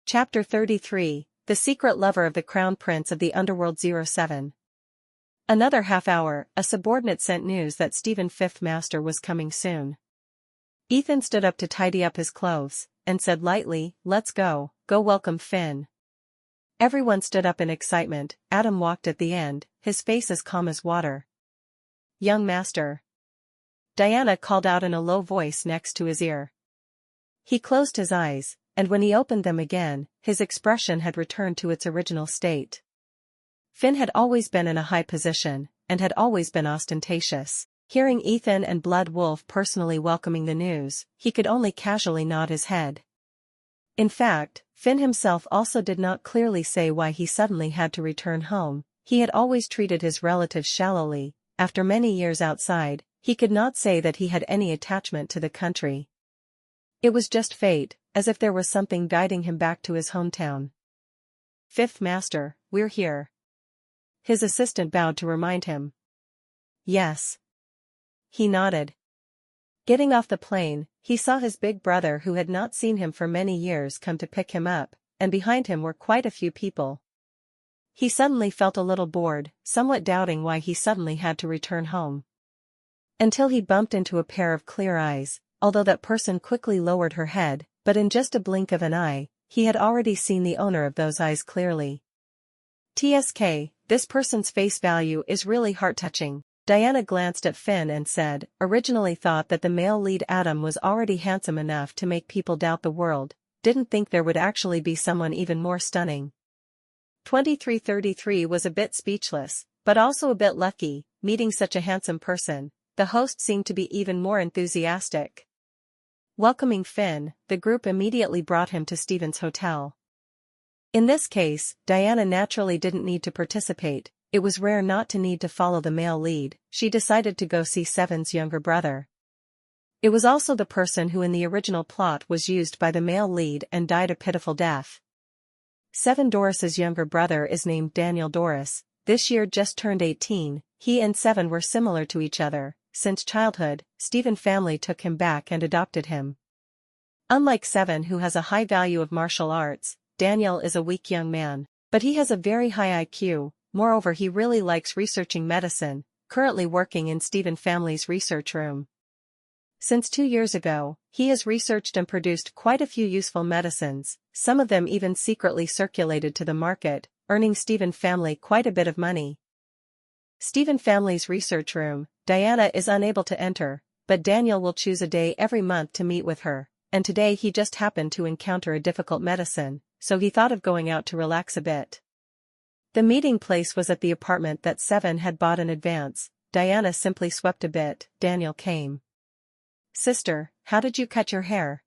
Chapter 33, The Secret Lover of the Crown Prince of the Underworld 07. Another half hour, a subordinate sent news that Stephen Fifth Master was coming soon. Ethan stood up to tidy up his clothes, and said lightly, "Let's go welcome Finn." Everyone stood up in excitement. Adam walked at the end, his face as calm as water. "Young master," Diana called out in a low voice next to his ear. He closed his eyes, and when he opened them again, his expression had returned to its original state. Finn had always been in a high position, and had always been ostentatious. Hearing Ethan and Blood Wolf personally welcoming the news, he could only casually nod his head. In fact, Finn himself also did not clearly say why he suddenly had to return home. He had always treated his relatives shallowly. After many years outside, he could not say that he had any attachment to the country. It was just fate, as if there was something guiding him back to his hometown. "Fifth Master, we're here." His assistant bowed to remind him. "Yes." He nodded. Getting off the plane, he saw his big brother who had not seen him for many years come to pick him up, and behind him were quite a few people. He suddenly felt a little bored, somewhat doubting why he suddenly had to return home. Until he bumped into a pair of clear eyes, although that person quickly lowered her head, but in just a blink of an eye, he had already seen the owner of those eyes clearly. "TSK, this person's face value is really heart-touching." Diana glanced at Finn and said, "Originally thought that the male lead Adam was already handsome enough to make people doubt the world, didn't think there would actually be someone even more stunning." 2333 was a bit speechless, but also a bit lucky, meeting such a handsome person. The host seemed to be even more enthusiastic. Welcoming Finn, the group immediately brought him to Stephen's hotel. In this case, Diana naturally didn't need to participate. It was rare not to need to follow the male lead. She decided to go see Seven's younger brother. It was also the person who in the original plot was used by the male lead and died a pitiful death. Seven Doris's younger brother is named Daniel Doris. This year just turned 18, he and Seven were similar to each other. Since childhood, Stephen family took him back and adopted him. Unlike Seven, who has a high value of martial arts, Daniel is a weak young man, but he has a very high IQ. Moreover, he really likes researching medicine, currently working in Stephen family's research room. Since 2 years ago, he has researched and produced quite a few useful medicines, some of them even secretly circulated to the market, earning Stephen family quite a bit of money. Stephen family's research room, Diana is unable to enter, but Daniel will choose a day every month to meet with her, and today he just happened to encounter a difficult medicine, so he thought of going out to relax a bit. The meeting place was at the apartment that Seven had bought in advance. Diana simply swept a bit. Daniel came. "Sister, how did you cut your hair?"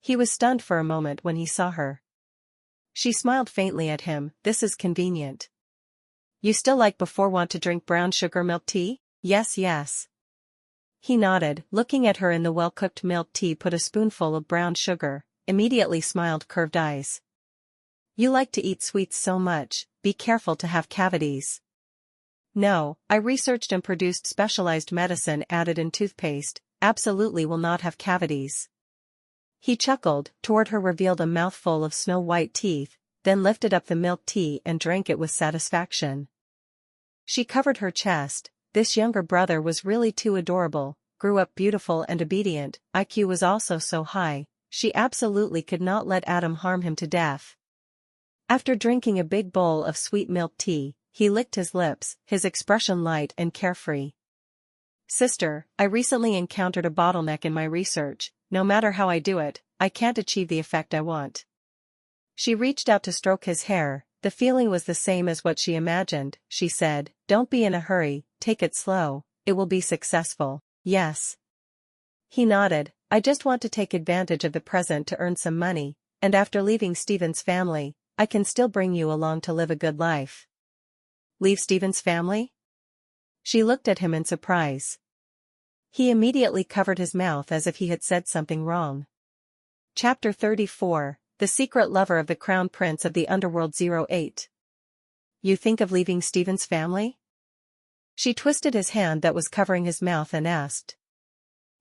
He was stunned for a moment when he saw her. She smiled faintly at him. "This is convenient." "You still like before want to drink brown sugar milk tea?" Yes. He nodded, looking at her in the well-cooked milk tea, put a spoonful of brown sugar, immediately smiled curved eyes. "You like to eat sweets so much, be careful to have cavities." "No, I researched and produced specialized medicine added in toothpaste, absolutely will not have cavities." He chuckled, toward her, revealed a mouthful of snow-white teeth, then lifted up the milk tea and drank it with satisfaction. She covered her chest. This younger brother was really too adorable, grew up beautiful and obedient, IQ was also so high, she absolutely could not let Adam harm him to death. After drinking a big bowl of sweet milk tea, he licked his lips, his expression light and carefree. "Sister, I recently encountered a bottleneck in my research. No matter how I do it, I can't achieve the effect I want." She reached out to stroke his hair. The feeling was the same as what she imagined. She said, "Don't be in a hurry, take it slow, it will be successful." "Yes." He nodded. "I just want to take advantage of the present to earn some money, and after leaving Stephen's family, I can still bring you along to live a good life." "Leave Stephen's family?" She looked at him in surprise. He immediately covered his mouth as if he had said something wrong. Chapter 34, The Secret Lover of the Crown Prince of the Underworld 08. "You think of leaving Stephen's family?" She twisted his hand that was covering his mouth and asked.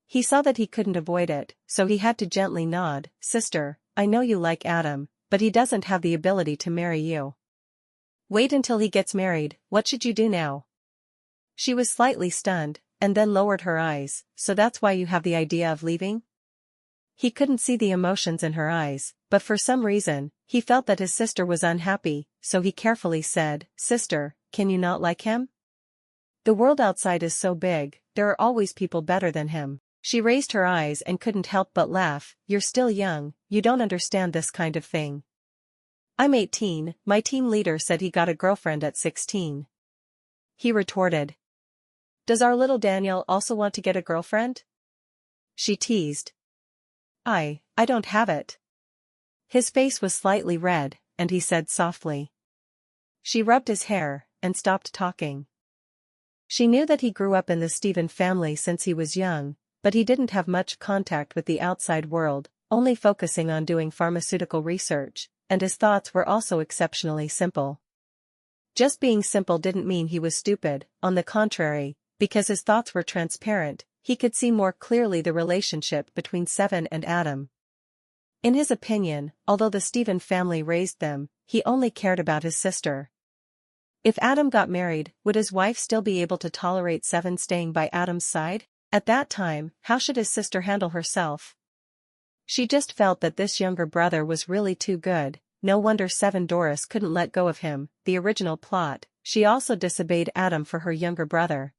He saw that he couldn't avoid it, so he had to gently nod. "Sister, I know you like Adam, but he doesn't have the ability to marry you. Wait until he gets married, what should you do now? She was slightly stunned, and then lowered her eyes, so that's why you have the idea of leaving? He couldn't see the emotions in her eyes, but for some reason, he felt that his sister was unhappy, so he carefully said, Sister, can you not like him? The world outside is so big, there are always people better than him. She raised her eyes and couldn't help but laugh. You're still young, you don't understand this kind of thing. I'm 18, my team leader said he got a girlfriend at 16. He retorted. Does our little Daniel also want to get a girlfriend? She teased. I don't have it. His face was slightly red, and he said softly. She rubbed his hair, and stopped talking. She knew that he grew up in the Stephen family since he was young, but he didn't have much contact with the outside world, only focusing on doing pharmaceutical research, and his thoughts were also exceptionally simple. Just being simple didn't mean he was stupid, on the contrary, because his thoughts were transparent, he could see more clearly the relationship between Seven and Adam. In his opinion, although the Stephen family raised them, he only cared about his sister. If Adam got married, would his wife still be able to tolerate Seven staying by Adam's side? At that time, how should his sister handle herself? She just felt that this younger brother was really too good, no wonder Seven Doris couldn't let go of him, the original plot. She also disobeyed Adam for her younger brother.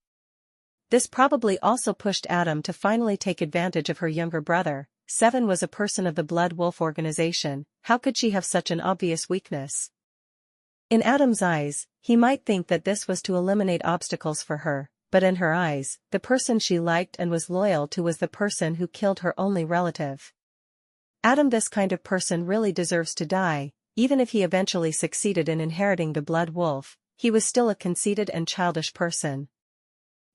This probably also pushed Adam to finally take advantage of her younger brother. Seven was a person of the Blood Wolf organization, how could she have such an obvious weakness? In Adam's eyes, he might think that this was to eliminate obstacles for her, but in her eyes, the person she liked and was loyal to was the person who killed her only relative. Adam, this kind of person really deserves to die. Even if he eventually succeeded in inheriting the Blood Wolf, he was still a conceited and childish person.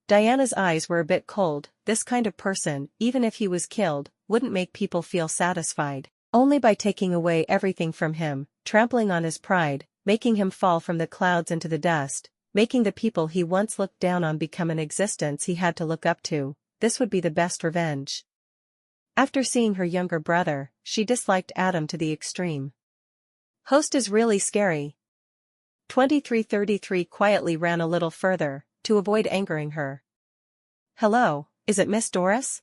Diana's eyes were a bit cold. This kind of person, even if he was killed, wouldn't make people feel satisfied. Only by taking away everything from him, trampling on his pride, making him fall from the clouds into the dust, making the people he once looked down on become an existence he had to look up to, this would be the best revenge. After seeing her younger brother, she disliked Adam to the extreme. Host is really scary. 2333 quietly ran a little further, to avoid angering her. Hello, is it Miss Doris?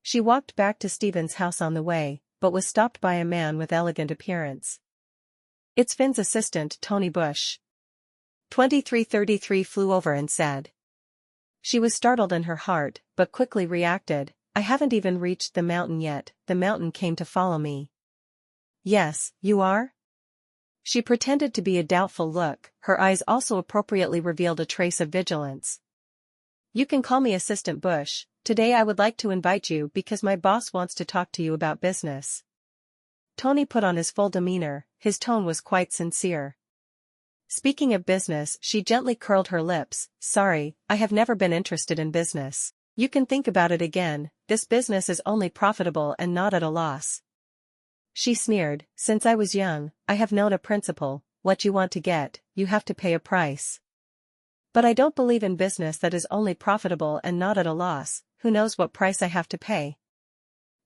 She walked back to Stephen's house on the way, but was stopped by a man with elegant appearance. It's Finn's assistant, Tony Bush. 2333 flew over and said. She was startled in her heart, but quickly reacted, I haven't even reached the mountain yet, the mountain came to follow me. Yes, you are? She pretended to be a doubtful look, her eyes also appropriately revealed a trace of vigilance. You can call me Assistant Bush, today I would like to invite you because my boss wants to talk to you about business. Tony put on his full demeanor, his tone was quite sincere. Speaking of business, she gently curled her lips, sorry, I have never been interested in business. You can think about it again, this business is only profitable and not at a loss. She sneered, since I was young, I have known a principle, what you want to get, you have to pay a price. But I don't believe in business that is only profitable and not at a loss, who knows what price I have to pay.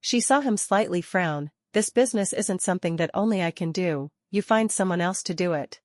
She saw him slightly frown, this business isn't something that only I can do, you find someone else to do it.